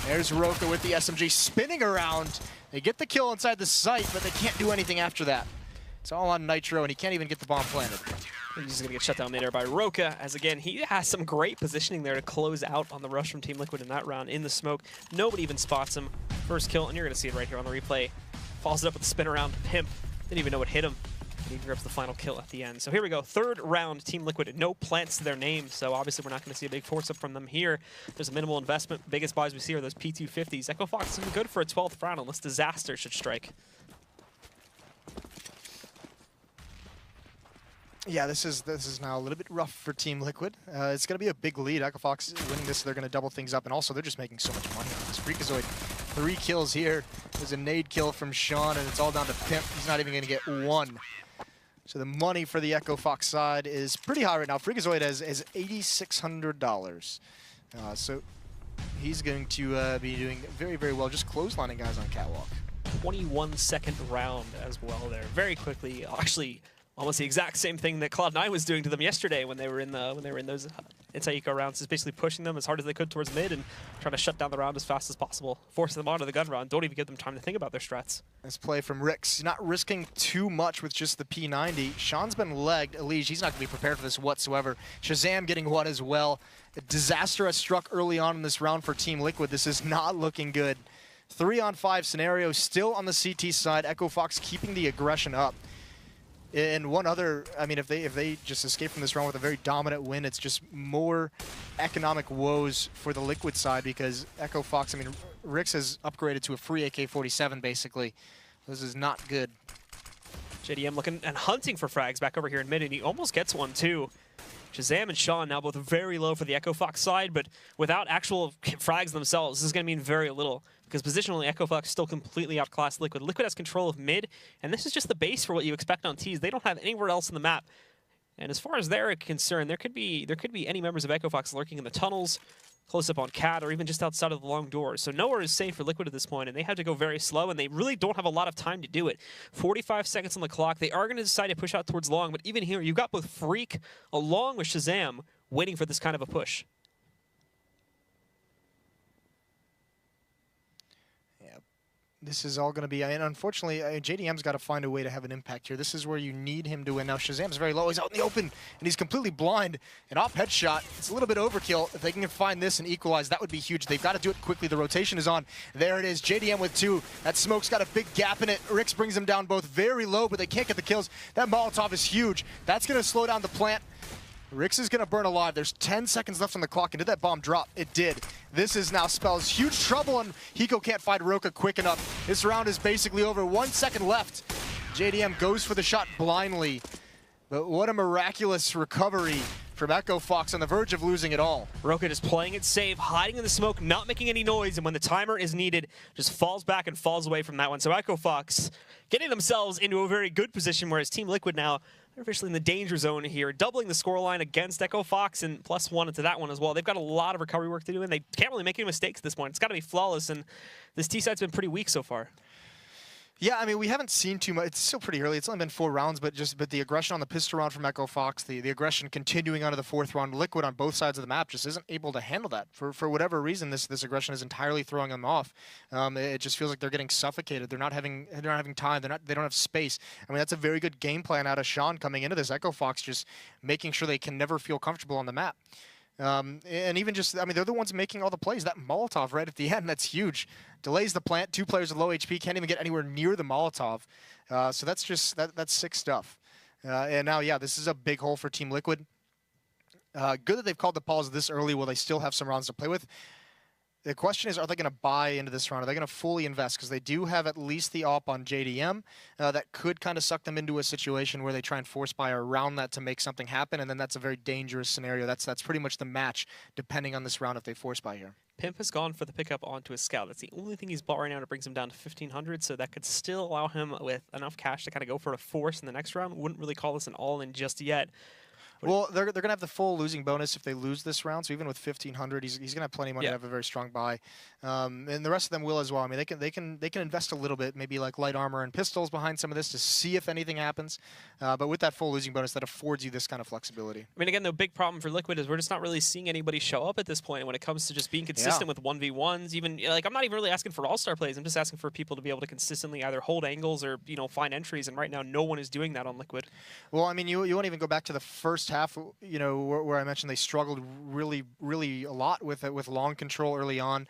There's Roka with the SMG spinning around. They get the kill inside the site, but they can't do anything after that. It's all on Nitro, and he can't even get the bomb planted. He's going to get shut down later by Roka, as again, he has some great positioning there to close out on the rush from Team Liquid in that round in the smoke. Nobody even spots him. First kill, and you're going to see it right here on the replay. Follows it up with a spin around. Pimp didn't even know what hit him. He grabs the final kill at the end. So here we go, 3rd round, Team Liquid, no plants to their name, so obviously we're not going to see a big force up from them here. There's a minimal investment. Biggest buys we see are those P250s. EchoFox isn't good for a 12th round unless disaster should strike. Yeah, this is now a little bit rough for Team Liquid. It's going to be a big lead. EchoFox winning this, they're going to double things up, and also they're just making so much money on this. Freakazoid, 3 kills here. There's a nade kill from Sean, and it's all down to Pimp. He's not even going to get 1. So the money for the EchoFox side is pretty high right now. Freakazoid has $8,600. So he's going to be doing very, very well, just clotheslining guys on Catwalk. 21-second round as well there. Very quickly, actually, almost the exact same thing that Cloud9 was doing to them yesterday when they were in those inside eco rounds, is basically pushing them as hard as they could towards mid and trying to shut down the round as fast as possible, forcing them onto the gun round. Don't even give them time to think about their strats. Nice play from Rix. Not risking too much with just the P90. Sean's been legged. Elige, he's not going to be prepared for this whatsoever. Shazam getting 1 as well. A disaster has struck early on in this round for Team Liquid. This is not looking good. 3-on-5 scenario still on the CT side. EchoFox keeping the aggression up. And one other, I mean, if they just escape from this round with a very dominant win, it's just more economic woes for the Liquid side, because EchoFox, I mean, Rix has upgraded to a free AK-47 basically. This is not good. JDM looking and hunting for frags back over here in mid, and he almost gets one too. Shazam and Sean now both very low for the EchoFox side, but without actual frags themselves, this is going to mean very little, because positionally EchoFox still completely outclassed Liquid. Liquid has control of mid, and this is just the base for what you expect on T's. They don't have anywhere else in the map. And as far as they're concerned, there could be any members of EchoFox lurking in the tunnels, close up on Cat, or even just outside of the long doors. So nowhere is safe for Liquid at this point, and they have to go very slow, and they really don't have a lot of time to do it. 45 seconds on the clock. They are going to decide to push out towards long, but even here, you've got both Freak along with Shazam waiting for this kind of a push. This is all going to be, and unfortunately, JDM's got to find a way to have an impact here. This is where you need him to win. Now, Shazam's very low. He's out in the open, and he's completely blind. An off headshot. It's a little bit overkill. If they can find this and equalize, that would be huge. They've got to do it quickly. The rotation is on. There it is. JDM with 2. That smoke's got a big gap in it. Rix brings them down both very low, but they can't get the kills. That Molotov is huge. That's going to slow down the plant. Rix is going to burn alive. There's 10 seconds left on the clock, and did that bomb drop? It did. This is now spells huge trouble, and Hiko can't find Roka quick enough. This round is basically over. 1 second left. JDM goes for the shot blindly, but what a miraculous recovery from EchoFox on the verge of losing it all. Roka just playing it safe, hiding in the smoke, not making any noise, and when the timer is needed, just falls back and falls away from that one. So EchoFox getting themselves into a very good position, whereas Team Liquid now, they're officially in the danger zone here, doubling the scoreline against EchoFox and +1 into that one as well. They've got a lot of recovery work to do, and they can't really make any mistakes at this point. It's got to be flawless, and this T-side's been pretty weak so far. Yeah, I mean, we haven't seen too much. It's still pretty early. It's only been 4 rounds, but the aggression on the pistol round from EchoFox, the aggression continuing onto the 4th round, Liquid on both sides of the map just isn't able to handle that. For whatever reason, this aggression is entirely throwing them off. It just feels like they're getting suffocated. They're not having time. They don't have space. I mean, that's a very good game plan out of Sean coming into this. EchoFox just making sure they can never feel comfortable on the map. And even just, I mean, they're the ones making all the plays. That Molotov right at the end, that's huge. Delays the plant. 2 players with low HP can't even get anywhere near the Molotov. So that's just, that's sick stuff. And now, yeah, this is a big hole for Team Liquid. Good that they've called the pause this early while they still have some rounds to play with. The question is, are they going to buy into this round? Are they going to fully invest? Because they do have at least the op on JDM that could kind of suck them into a situation where they try and force buy around that to make something happen, and then that's a very dangerous scenario. That's pretty much the match, depending on this round if they force buy here. Pimp has gone for the pickup onto his scout. That's the only thing he's bought right now that brings him down to 1,500, so that could still allow him with enough cash to kind of go for a force in the next round. Wouldn't really call this an all-in just yet. Well, they're going to have the full losing bonus if they lose this round. So even with 1,500, he's going to have plenty of money to have a very strong buy, and the rest of them will as well. I mean, they can invest a little bit, maybe like light armor and pistols behind some of this to see if anything happens. But with that full losing bonus, that affords you this kind of flexibility. I mean, again, the big problem for Liquid is we're just not really seeing anybody show up at this point when it comes to just being consistent with 1v1s. Even like I'm not even really asking for all-star plays. I'm just asking for people to be able to consistently either hold angles or find entries. And right now, no one is doing that on Liquid. Well, I mean, you won't even go back to the first half. Where I mentioned they struggled really a lot with long control early on,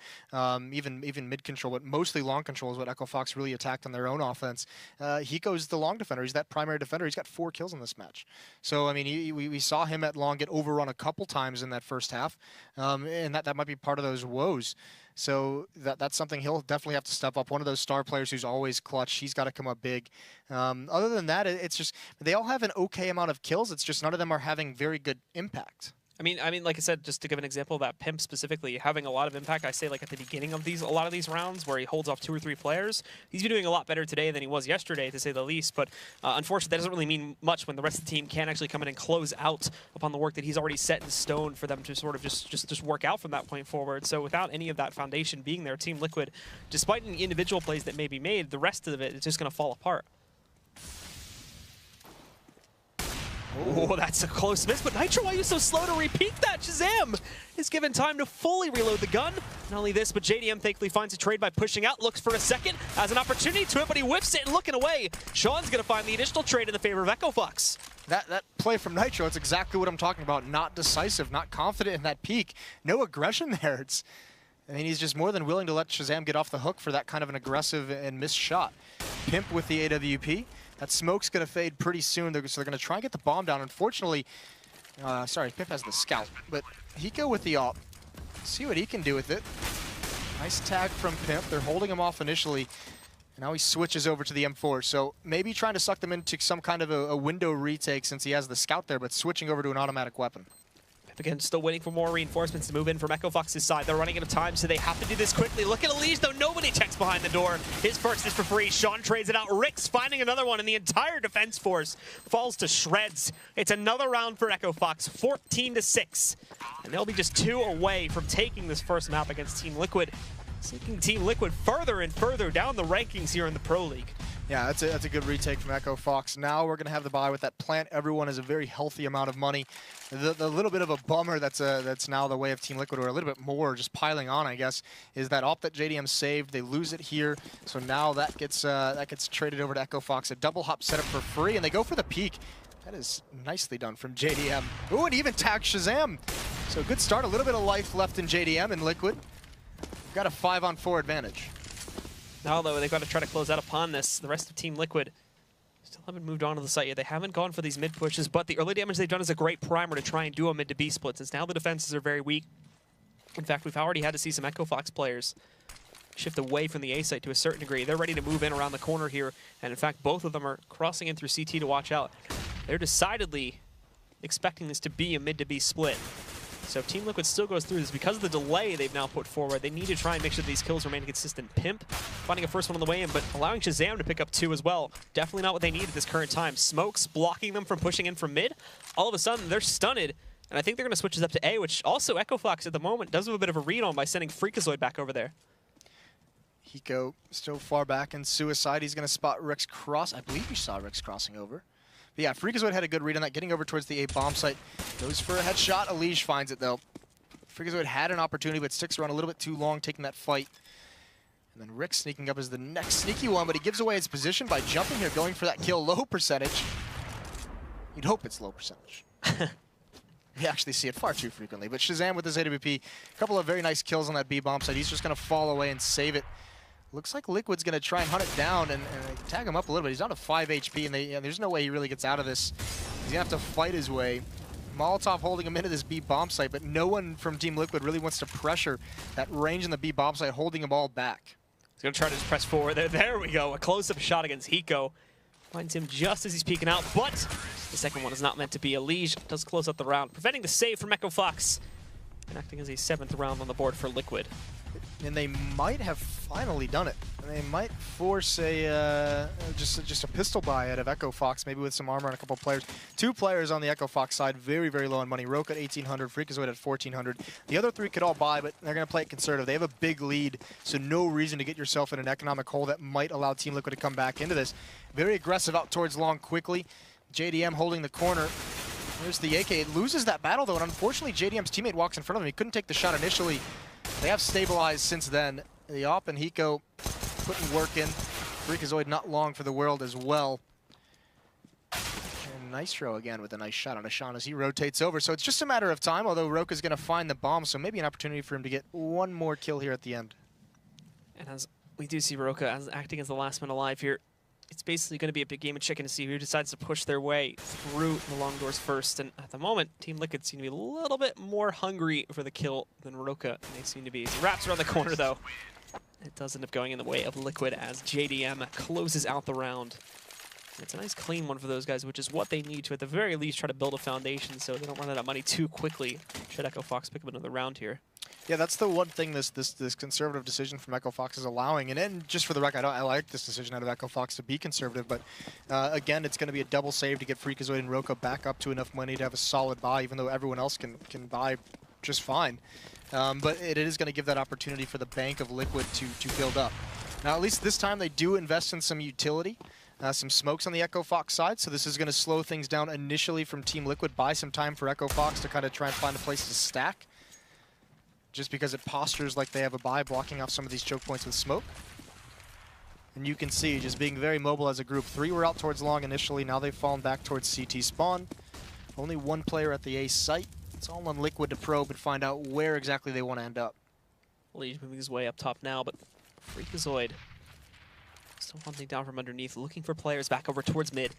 even mid control, but mostly long control is what EchoFox really attacked on their own offense. Hiko's the long defender. He's that primary defender. He's got 4 kills in this match. So I mean, we saw him at long get overrun a couple times in that first half, and that might be part of those woes. So that's something he'll definitely have to step up. One of those star players who's always clutch. He's got to come up big. Other than that, it's just they all have an okay amount of kills. It's just none of them are having very good impact. I mean, like I said, just to give an example of that, Pimp specifically having a lot of impact. I say like at the beginning of a lot of these rounds where he holds off 2 or 3 players. He's been doing a lot better today than he was yesterday, to say the least. But unfortunately, that doesn't really mean much when the rest of the team can't actually come in and close out upon the work that he's already set in stone for them to sort of just work out from that point forward. So without any of that foundation being there, Team Liquid, despite any individual plays that may be made, the rest of it is just going to fall apart. Oh, that's a close miss, but Nitro, why are you so slow to repeat that? Shazam is given time to fully reload the gun. Not only this, but JDM thankfully finds a trade by pushing out, looks for a second, has an opportunity to it, but he whiffs it and looking away. Sean's going to find the additional trade in the favor of EchoFox. That play from Nitro, it's exactly what I'm talking about. Not decisive, not confident in that peak. No aggression there. I mean, he's just more than willing to let Shazam get off the hook for that kind of an aggressive and missed shot. Pimp with the AWP. That smoke's going to fade pretty soon, so they're going to try and get the bomb down. Unfortunately, sorry, Pimp has the scout, but Hiko with the op. See what he can do with it. Nice tag from Pimp. They're holding him off initially, and now he switches over to the M4. So maybe trying to suck them into some kind of a window retake since he has the scout there, but switching over to an automatic weapon. Again, still waiting for more reinforcements to move in from EchoFox's side. They're running out of time, so they have to do this quickly. Look at Elise, though. Nobody checks behind the door. His first is for free. Sean trades it out. Rick's finding another one, and the entire defense force falls to shreds. It's another round for EchoFox, 14-6. And they'll be just 2 away from taking this first map against Team Liquid, taking Team Liquid further and further down the rankings here in the Pro League. Yeah, that's a good retake from EchoFox. Now we're going to have the buy with that plant. Everyone has a very healthy amount of money. The little bit of a bummer that's now the way of Team Liquid, or a little bit more just piling on, I guess, is that op that JDM saved. They lose it here, so now that gets traded over to EchoFox. A double hop setup for free, and they go for the peak. That is nicely done from JDM. Ooh, and even tagged Shazam. So good start. A little bit of life left in JDM and Liquid. Got a 5-on-4 advantage. Now, though, they've got to try to close out upon this. The rest of Team Liquid still haven't moved on to the site yet. They haven't gone for these mid pushes, but the early damage they've done is a great primer to try and do a mid to B split, since now the defenses are very weak. In fact, we've already had to see some EchoFox players shift away from the A site to a certain degree. They're ready to move in around the corner here, and in fact, both of them are crossing in through CT to watch out. They're decidedly expecting this to be a mid to B split. So if Team Liquid still goes through this, because of the delay they've now put forward, they need to try and make sure these kills remain consistent. Pimp finding a first one on the way in, but allowing Shazam to pick up 2 as well. Definitely not what they need at this current time. Smokes blocking them from pushing in from mid. All of a sudden, they're stunned, and I think they're going to switch this up to A, which also EchoFox at the moment does have a bit of a read on by sending Freakazoid back over there. Hiko still far back in Suicide. He's going to spot Rick's cross. I believe you saw Rick's crossing over. But yeah, Freakazoid had a good read on that, getting over towards the A bomb site. Goes for a headshot. Elige finds it, though. Freakazoid had an opportunity, but sticks around a little bit too long, taking that fight. And then Rick sneaking up as the next sneaky one, but he gives away his position by jumping here, going for that kill. Low percentage. You'd hope it's low percentage. We actually see it far too frequently. But Shazam with his AWP, a couple of very nice kills on that B bomb site. He's just going to fall away and save it. Looks like Liquid's going to try and hunt it down and tag him up a little bit. He's down to 5 HP, and there's no way he really gets out of this. He's going to have to fight his way. Molotov holding him into this B bomb site, but no one from Team Liquid really wants to pressure that range in the B bomb site, holding them all back. He's going to try to just press forward. There we go. A close-up shot against Hiko. Finds him just as he's peeking out, but the second one is not meant to be. Elige does close up the round, preventing the save from EchoFox, and acting as a 7th round on the board for Liquid. And they might have finally done it. They might force a just a pistol buy out of EchoFox, maybe with some armor on a couple of players. 2 players on the EchoFox side, very, very low on money. Roke at 1,800, Freakazoid at 1,400. The other 3 could all buy, but they're going to play it conservative. They have a big lead, so no reason to get yourself in an economic hole that might allow Team Liquid to come back into this. Very aggressive out towards long quickly. JDM holding the corner. There's the AK. It loses that battle, though, and unfortunately, JDM's teammate walks in front of him. He couldn't take the shot initially. They have stabilized since then. The Op and Hiko putting work in. Freakazoid not long for the world as well. And Nitro again with a nice shot on Ashan as he rotates over. So it's just a matter of time, although Roka's going to find the bomb, so maybe an opportunity for him to get one more kill here at the end. And as we do see Roka as acting as the last man alive here, it's basically going to be a big game of chicken to see who decides to push their way through the long doors first. And at the moment, Team Liquid seem to be a little bit more hungry for the kill than Roka they seem to be. As he wraps around the corner, though, it does end up going in the way of Liquid as JDM closes out the round. And it's a nice clean one for those guys, which is what they need to, at the very least, try to build a foundation so they don't run out of money too quickly. Should EchoFox pick up another round here? Yeah, that's the one thing this conservative decision from EchoFox is allowing. And then, just for the record, I like this decision out of EchoFox to be conservative. But again, it's going to be a double save to get Freakazoid and Roka back up to enough money to have a solid buy, even though everyone else can buy just fine. But it is going to give that opportunity for the bank of Liquid to build up. Now, at least this time, they do invest in some utility. Some smokes on the EchoFox side, so this is going to slow things down initially from Team Liquid, buy some time for EchoFox to kind of try and find a place to stack. Just because it postures like they have a buy, blocking off some of these choke points with smoke. And you can see, just being very mobile as a group. 3 were out towards long initially, now they've fallen back towards CT spawn. Only 1 player at the A site. It's all on Liquid to probe and find out where exactly they want to end up. Elige moving his way up top now, but Freakazoid still hunting down from underneath, looking for players back over towards mid.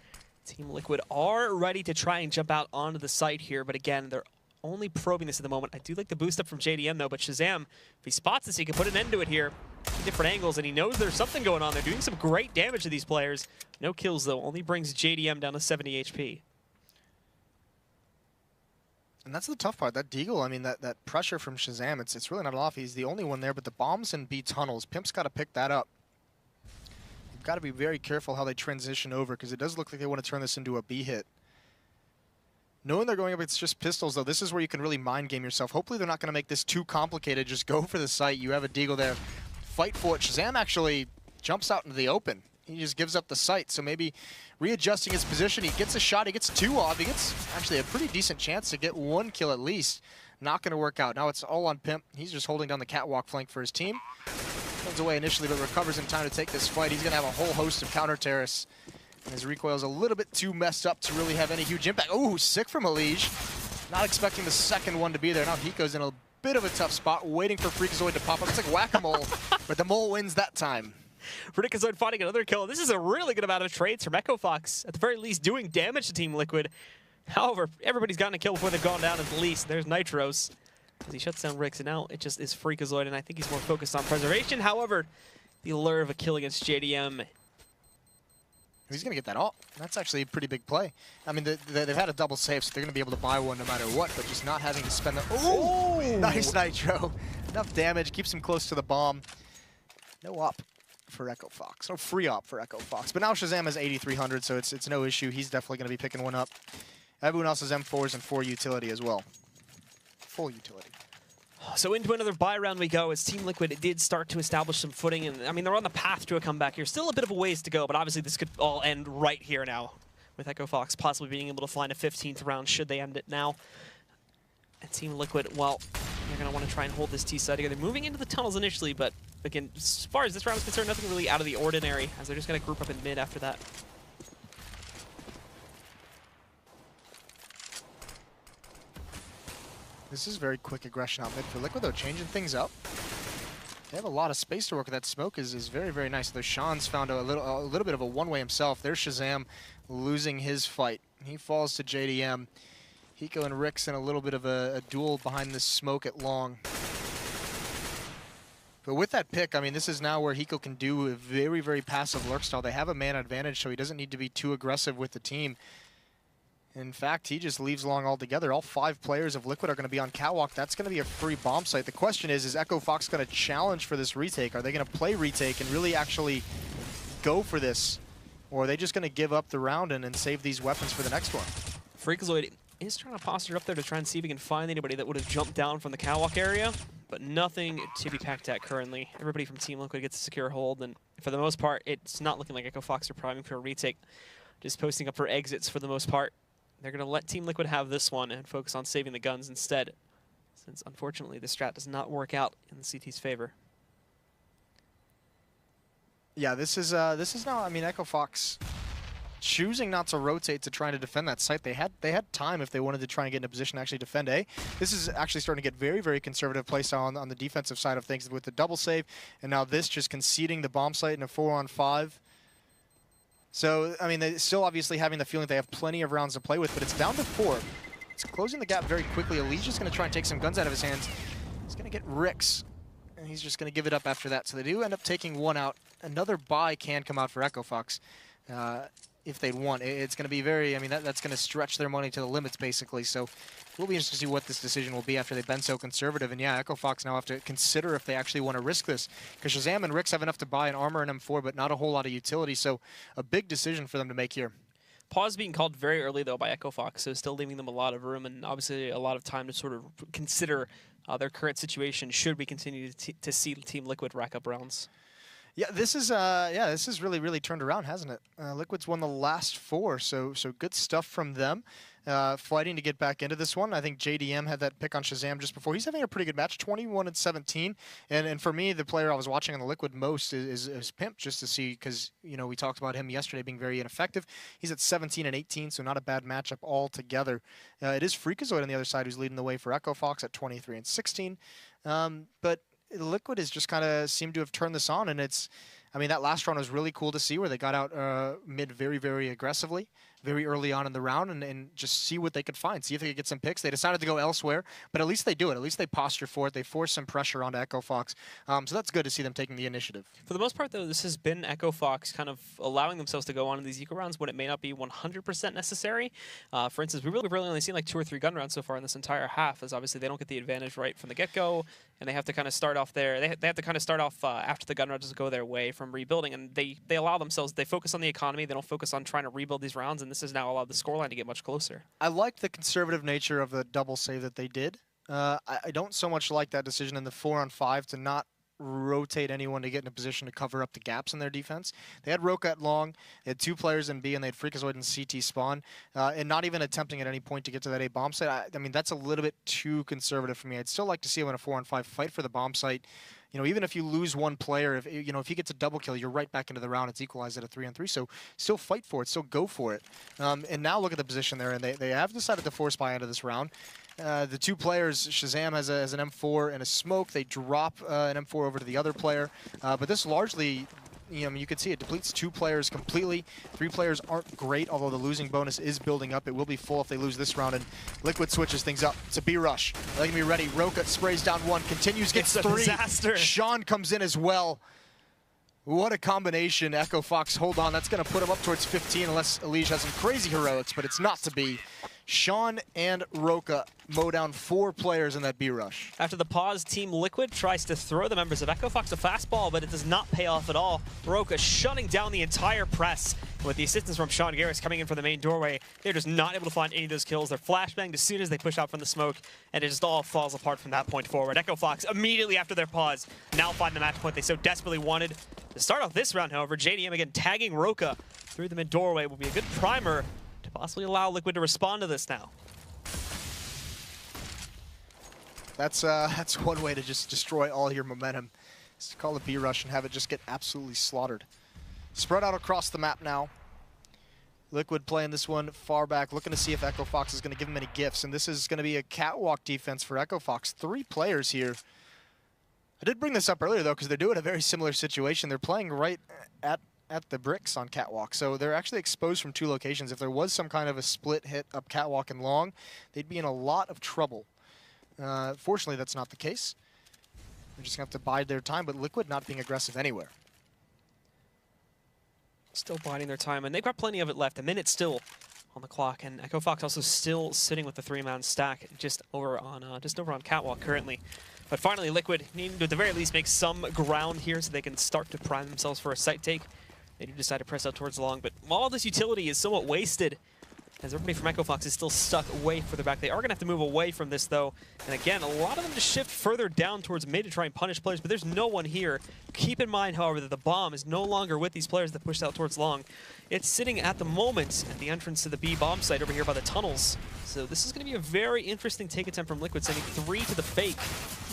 Team Liquid are ready to try and jump out onto the site here, but again, they're only probing this at the moment. I do like the boost up from JDM though, but Shazam, if he spots this, he can put an end to it here. Different angles, and he knows there's something going on. They're doing some great damage to these players. No kills though, only brings JDM down to 70 HP. And that's the tough part. That Deagle, I mean, that pressure from Shazam, it's really not off. He's the only one there, but the bombs in B tunnels, Pimp's got to pick that up. You've got to be very careful how they transition over, because it does look like they want to turn this into a B hit. Knowing they're going up, it's just pistols, though. This is where you can really mind game yourself. Hopefully they're not going to make this too complicated. Just go for the site. You have a Deagle there. Fight for it. Shazam actually jumps out into the open. He just gives up the site. So maybe readjusting his position. He gets a shot. He gets 2 off. He gets actually a pretty decent chance to get 1 kill at least. Not going to work out. Now it's all on Pimp. He's just holding down the catwalk flank for his team. Runs away initially, but recovers in time to take this fight. He's going to have a whole host of counter-terrorists. And his recoil's a little bit too messed up to really have any huge impact. Oh, sick from Elige. Not expecting the second one to be there. Now Hiko's in a bit of a tough spot, waiting for Freakazoid to pop up. It's like whack-a-mole, but the mole wins that time. Freakazoid finding another kill. This is a really good amount of trades from EchoFox, at the very least doing damage to Team Liquid. However, everybody's gotten a kill before they've gone down at the least. There's Nitros as he shuts down Ricks, and now it just is Freakazoid, and I think he's more focused on preservation. However, the allure of a kill against JDM. He's going to get that all. That's actually a pretty big play. I mean, they've had a double save, so they're going to be able to buy one no matter what, but just not having to spend the... Oh! Nice Nitro. Enough damage, keeps him close to the bomb. No op for EchoFox. No free op for EchoFox. But now Shazam has 8,300, so it's no issue. He's definitely going to be picking one up. Everyone else has M4s and 4 utility as well. Full utility. So into another buy round we go as Team Liquid did start to establish some footing. And I mean, they're on the path to a comeback here. Still a bit of a ways to go, but obviously this could all end right here now, with EchoFox possibly being able to find a 15th round should they end it now. And Team Liquid, well, they're going to want to try and hold this T side together. Moving into the tunnels initially, but again, as far as this round is concerned, nothing really out of the ordinary, as they're just going to group up in mid after that. This is very quick aggression out mid for Liquid, though, changing things up. They have a lot of space to work with. That smoke is very, very nice. Though Sean's found a little bit of a one-way himself. There's Shazam losing his fight. He falls to JDM. Hiko and Rick's in a little bit of a duel behind this smoke at long. But with that pick, I mean, this is now where Hiko can do a very, very passive lurk style. They have a man advantage, so he doesn't need to be too aggressive with the team. In fact, he just leaves long altogether. All 5 players of Liquid are going to be on Catwalk. That's going to be a free bomb site. The question is EchoFox going to challenge for this retake? Are they going to play retake and really actually go for this? Or are they just going to give up the round and save these weapons for the next one? Freakazoid is trying to posture up there to try and see if he can find anybody that would have jumped down from the Catwalk area, but nothing to be packed at currently. Everybody from Team Liquid gets a secure hold, and for the most part, it's not looking like EchoFox are priming for a retake. Just posting up for exits for the most part. They're going to let Team Liquid have this one and focus on saving the guns instead, since unfortunately the strat does not work out in the CT's favor. Yeah, this is now, I mean, EchoFox choosing not to rotate to try to defend that site. They had time if they wanted to try and get in a position to actually defend A. This is actually starting to get very, very conservative playstyle on the defensive side of things with the double save, and now this just conceding the bomb site in a 4-on-5. So, I mean, they're still obviously having the feeling they have plenty of rounds to play with, but it's down to 4. It's closing the gap very quickly. Eli's just going to try and take some guns out of his hands. He's going to get Ricks, and he's just going to give it up after that. So they do end up taking one out. Another buy can come out for EchoFox if they'd want. It's going to be very, I mean, that's going to stretch their money to the limits, basically. So we'll be interested to see what this decision will be after they've been so conservative. And yeah, EchoFox now have to consider if they actually want to risk this, because Shazam and Ricks have enough to buy an armor and M4, but not a whole lot of utility. So a big decision for them to make here. Pause being called very early, though, by EchoFox, so still leaving them a lot of room and obviously a lot of time to sort of consider their current situation should we continue to see Team Liquid rack up rounds. Yeah, this is really, really turned around, hasn't it? Liquid's won the last 4, so good stuff from them. Fighting to get back into this one. I think JDM had that pick on Shazam just before. He's having a pretty good match, 21-17. And for me, the player I was watching on the Liquid most is Pimp, just to see, because, you know, we talked about him yesterday being very ineffective. He's at 17-18, so not a bad matchup altogether. It is Freakazoid on the other side who's leading the way for EchoFox at 23-16. But Liquid has just kind of seemed to have turned this on, and it's, I mean, that last round was really cool to see where they got out mid very, very aggressively, very early on in the round, and just see what they could find, see if they could get some picks. They decided to go elsewhere, but at least they do it. At least they posture for it. They force some pressure onto EchoFox. So that's good to see them taking the initiative. For the most part, though, this has been EchoFox kind of allowing themselves to go on in these eco rounds when it may not be 100% necessary. For instance, we've really only seen like 2 or 3 gun rounds so far in this entire half, as obviously they don't get the advantage right from the get-go, and they have to kind of start off there. They have to kind of start off after the gun rounds go their way from rebuilding, and they allow themselves, they focus on the economy, they don't focus on trying to rebuild these rounds, and this has now allowed the scoreline to get much closer. I like the conservative nature of the double save that they did. I don't so much like that decision in the 4-on-5 to not rotate anyone to get in a position to cover up the gaps in their defense. They had Roka at long, they had 2 players in B, and they had Freakazoid and CT spawn, and not even attempting at any point to get to that A bomb site. I mean, that's a little bit too conservative for me. I'd still like to see them in a 4-on-5 fight for the bomb site. You know, even if you lose one player, if he gets a double kill, you're right back into the round. It's equalized at a 3-on-3, so still fight for it, still go for it. And now look at the position there, and they have decided to force buy into this round. The 2 players, Shazam has an M4 and a smoke. They drop an M4 over to the other player, but this largely, you can see it depletes 2 players completely. 3 players aren't great, although the losing bonus is building up. It will be full if they lose this round, and Liquid switches things up. It's a B rush. They're gonna be ready. Roka sprays down 1, continues, gets 3. Disaster. Sean comes in as well. What a combination. EchoFox, hold on. That's gonna put him up towards 15 unless Elige has some crazy heroics, but it's not to be. Sean and Roka mow down 4 players in that B rush. After the pause, Team Liquid tries to throw the members of EchoFox a fastball, but it does not pay off at all. Roka shutting down the entire press. With the assistance from Sean Garris coming in from the main doorway, they're just not able to find any of those kills. They're flashbanged as soon as they push out from the smoke, and it just all falls apart from that point forward. EchoFox, immediately after their pause, now find the match point they so desperately wanted. To start off this round, however, JDM again tagging Roka through the mid doorway will be a good primer to possibly allow Liquid to respond to this now. That's one way to just destroy all your momentum, is to call a B rush and have it just get absolutely slaughtered. Spread out across the map now. Liquid playing this one far back, looking to see if EchoFox is going to give him any gifts, and this is going to be a catwalk defense for EchoFox. 3 players here. I did bring this up earlier, though, because they're doing a very similar situation. They're playing right at the bricks on catwalk, so they're actually exposed from 2 locations. If there was some kind of a split hit up catwalk and long, they'd be in a lot of trouble. Fortunately, that's not the case. They're just going to have to bide their time, but Liquid not being aggressive anywhere. Still biding their time, and they've got plenty of it left. A minute still on the clock, and EchoFox also still sitting with the 3-man stack just over on catwalk currently. But finally, Liquid needing to at the very least make some ground here so they can start to prime themselves for a site take. They do decide to press out towards long, but all this utility is somewhat wasted, as everybody from EchoFox is still stuck way further back. They are going to have to move away from this, though. And again, a lot of them just shift further down towards mid to try and punish players, but there's no one here. Keep in mind, however, that the bomb is no longer with these players that pushed out towards long. It's sitting at the moment at the entrance to the B bomb site over here by the tunnels. So this is going to be a very interesting take attempt from Liquid, sending 3 to the fake,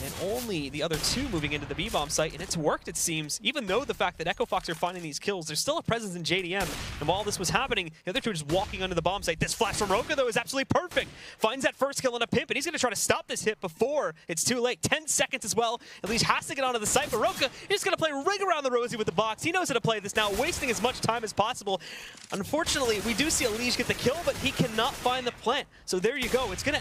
and only the other 2 moving into the B bomb site, and it's worked, it seems. Even though the fact that EchoFox are finding these kills, there's still a presence in JDM, and while this was happening, the other 2 are just walking onto the bomb site. This flash from Roka, though, is absolutely perfect. Finds that first kill on a pimp, and he's going to try to stop this hit before it's too late. 10 seconds as well. At least has to get onto the site, but Roka is going to play rig around the rosy with the box. He knows how to play this now, wasting as much time as possible. Unfortunately, we do see Elige get the kill, but he cannot find the plant. So there you go. It's going to